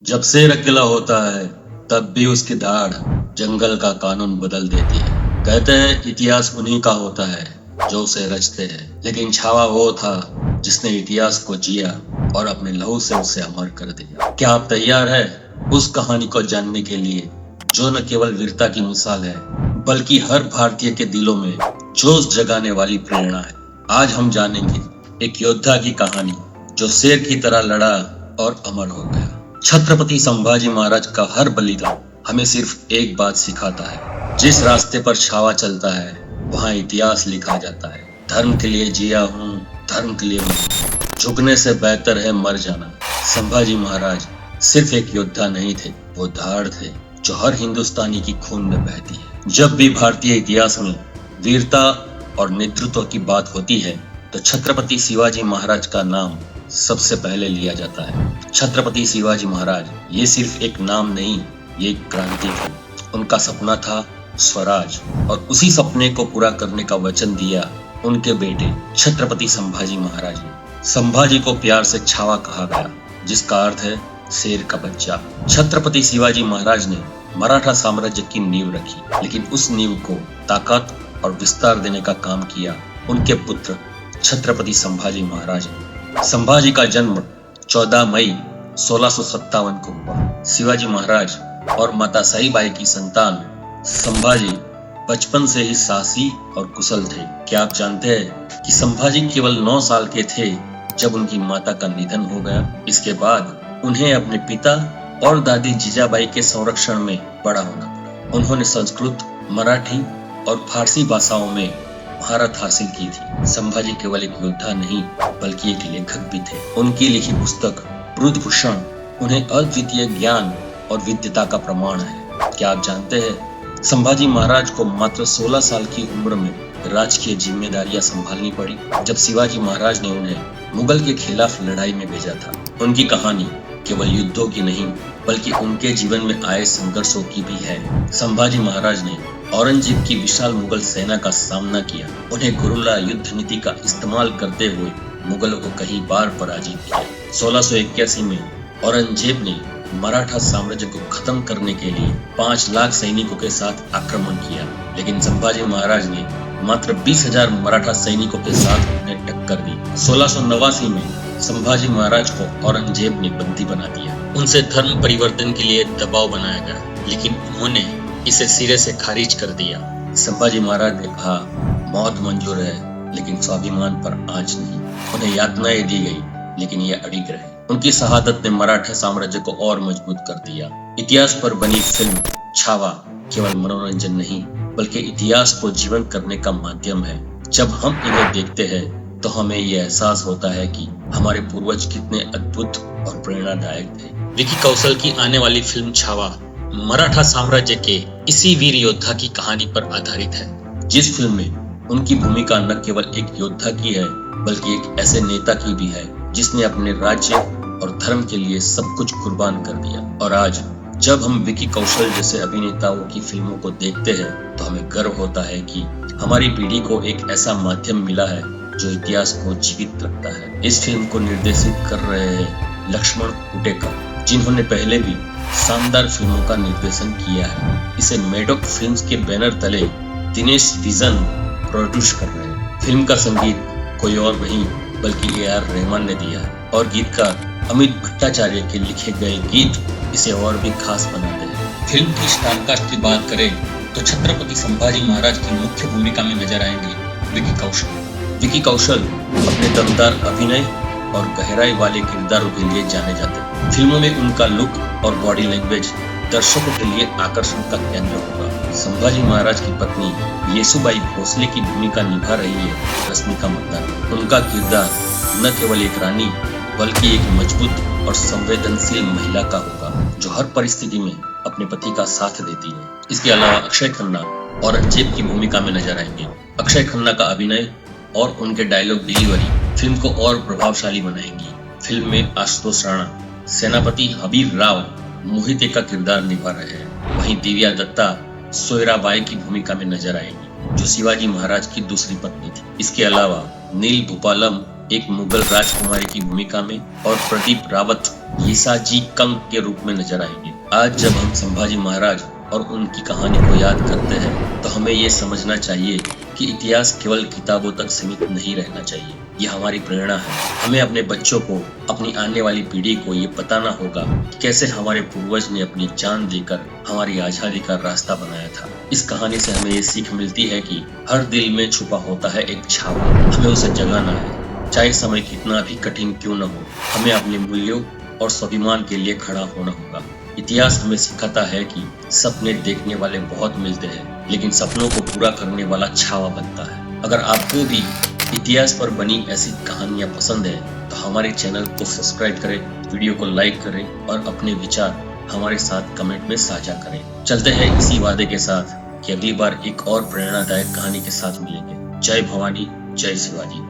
जब शेर अकेला होता है तब भी उसकी दाढ़ जंगल का कानून बदल देती है। कहते हैं इतिहास उन्हीं का होता है जो उसे रचते हैं, लेकिन छावा वो था जिसने इतिहास को जिया और अपने लहू से उसे अमर कर दिया। क्या आप तैयार हैं उस कहानी को जानने के लिए जो न केवल वीरता की मिसाल है बल्कि हर भारतीय के दिलों में जोश जगाने वाली प्रेरणा है। आज हम जानेंगे एक योद्धा की कहानी जो शेर की तरह लड़ा और अमर हो गया। छत्रपति संभाजी महाराज का हर बलिदान हमें सिर्फ एक बात सिखाता है, जिस रास्ते पर छावा चलता है वहाँ इतिहास लिखा जाता है। धर्म के लिए जिया हूँ, धर्म के लिए मरूं, झुकने से बेहतर है मर जाना। संभाजी महाराज सिर्फ एक योद्धा नहीं थे, वो धाड़ थे जो हर हिंदुस्तानी की खून में बहती है। जब भी भारतीय इतिहास में वीरता और नेतृत्व की बात होती है तो छत्रपति शिवाजी महाराज का नाम सबसे पहले लिया जाता है। छत्रपति शिवाजी महाराज ये सिर्फ एक नाम नहीं, ये एक क्रांति थी। उनका सपना था स्वराज और उसी सपने को पूरा करने का वचन दिया उनके बेटे छत्रपति संभाजी महाराज ने। संभाजी को प्यार से छावा कहा गया, जिसका अर्थ है शेर का बच्चा। छत्रपति शिवाजी महाराज ने मराठा साम्राज्य की नींव रखी, लेकिन उस नींव को ताकत और विस्तार देने का काम किया उनके पुत्र छत्रपति संभाजी महाराज ने। संभाजी का जन्म 14 मई 1657 को हुआ। शिवाजी महाराज और माता सईबाई की संतान संभाजी बचपन से ही साहसी और कुशल थे। क्या आप जानते हैं कि संभाजी केवल 9 साल के थे जब उनकी माता का निधन हो गया। इसके बाद उन्हें अपने पिता और दादी जीजाबाई के संरक्षण में बड़ा होना पड़ा। उन्होंने संस्कृत, मराठी और फारसी भाषाओं में महारत हासिल की थी। संभाजी केवल एक योद्धा नहीं बल्कि एक लेखक भी थे। उनकी लिखी पुस्तक ब्रुदभूषण उन्हें अद्वितीय ज्ञान और विद्वता का प्रमाण है। क्या आप जानते हैं संभाजी महाराज को मात्र 16 साल की उम्र में राजकीय जिम्मेदारियां संभालनी पड़ी जब शिवाजी महाराज ने उन्हें मुगल के खिलाफ लड़ाई में भेजा था। उनकी कहानी केवल युद्धों की नहीं बल्कि उनके जीवन में आए संघर्षों की भी है। संभाजी महाराज ने औरंगजेब की विशाल मुगल सेना का सामना किया। उन्हें गुरुला युद्ध नीति का इस्तेमाल करते हुए मुगलों को कई बार पराजित किया। 1681 में औरंगजेब ने मराठा साम्राज्य को खत्म करने के लिए 5 लाख सैनिकों के साथ आक्रमण किया, लेकिन संभाजी महाराज ने मात्र 20,000 मराठा सैनिकों के साथ उन्हें टक्कर दी। 1689 में संभाजी महाराज को औरंगजेब ने बंदी बना दिया। उनसे धर्म परिवर्तन के लिए दबाव बनाया गया, लेकिन उन्होंने इसे सिरे से खारिज कर दिया। संभाजी महाराज ने कहा, मौत मंजूर है लेकिन स्वाभिमान पर आंच नहीं। उन्हें यातनाएं दी गई लेकिन ये अडिग रहे। उनकी शहादत ने मराठा साम्राज्य को और मजबूत कर दिया। इतिहास पर बनी फिल्म छावा केवल मनोरंजन नहीं बल्कि इतिहास को जीवन करने का माध्यम है। जब हम इन्हें देखते हैं तो हमें ये एहसास होता है कि हमारे पूर्वज कितने अद्भुत और प्रेरणादायक थे। विकी कौशल की आने वाली फिल्म छावा मराठा साम्राज्य के इसी वीर योद्धा की कहानी पर आधारित है, जिस फिल्म में उनकी भूमिका न केवल एक योद्धा की है बल्कि एक ऐसे नेता की भी है जिसने अपने राज्य और धर्म के लिए सब कुछ कुर्बान कर दिया। और आज जब हम विकी कौशल जैसे अभिनेताओं की फिल्मों को देखते हैं तो हमें गर्व होता है कि हमारी पीढ़ी को एक ऐसा माध्यम मिला है जो इतिहास को जीवित रखता है। इस फिल्म को निर्देशित कर रहे हैं लक्ष्मण कुटेकर, जिन्होंने पहले भी शानदार फिल्मों का निर्देशन किया है। इसे मेडोक फिल्म्स के बैनर तले दिनेश विजन प्रोड्यूस कर रहे हैं। फिल्म का संगीत कोई और नहीं बल्कि AR रहमान ने दिया है और गीतकार अमित भट्टाचार्य के लिखे गए गीत इसे और भी खास बनाते हैं। फिल्म की स्टारकास्ट की बात करें तो छत्रपति संभाजी महाराज की मुख्य भूमिका में नजर आएंगे विकी कौशल। विकी कौशल अपने दमदार अभिनय और गहराई वाले किरदारों के लिए जाने जाते हैं। फिल्मों में उनका लुक और बॉडी लैंग्वेज दर्शकों के लिए आकर्षण का केंद्र होगा। संभाजी महाराज की पत्नी येसुबाई भोसले की भूमिका निभा रही है रश्मिका मंदाना। उनका किरदार न केवल एक रानी बल्कि एक मजबूत और संवेदनशील महिला का होगा जो हर परिस्थिति में अपने पति का साथ देती है। इसके अलावा अक्षय खन्ना औरंगजेब की भूमिका में नजर आएंगे। अक्षय खन्ना का अभिनय और उनके डायलॉग डिलीवरी फिल्म को और प्रभावशाली बनाएंगी। फिल्म में आशुतोष राणा, सेनापति हबीब राव मोहिते का किरदार निभा रहे हैं। वहीं दिव्या दत्ता सोयराबाई की भूमिका में नजर आएंगी जो शिवाजी महाराज की दूसरी पत्नी थी। इसके अलावा नील भूपालम एक मुगल राजकुमारी की भूमिका में और प्रदीप रावत यीसाजी कंग के रूप में नजर आएंगे। आज जब हम संभाजी महाराज और उनकी कहानी को याद करते हैं तो हमें ये समझना चाहिए कि इतिहास केवल किताबों तक सीमित नहीं रहना चाहिए। ये हमारी प्रेरणा है। हमें अपने बच्चों को, अपनी आने वाली पीढ़ी को ये बताना होगा कि कैसे हमारे पूर्वज ने अपनी जान देकर हमारी आजादी का रास्ता बनाया था। इस कहानी से हमें ये सीख मिलती है कि हर दिल में छुपा होता है एक छावा, हमें उसे जगाना है। चाहे समय कितना भी कठिन क्यों न हो, हमें अपने मूल्यों और स्वाभिमान के लिए खड़ा होना होगा। इतिहास हमें सिखाता है कि सपने देखने वाले बहुत मिलते हैं, लेकिन सपनों को पूरा करने वाला छावा बनता है। अगर आपको भी इतिहास पर बनी ऐसी कहानियां पसंद है तो हमारे चैनल को सब्सक्राइब करें, वीडियो को लाइक करें और अपने विचार हमारे साथ कमेंट में साझा करें। चलते हैं इसी वादे के साथ कि अगली बार एक और प्रेरणादायक कहानी के साथ मिलेंगे। जय भवानी, जय शिवाजी।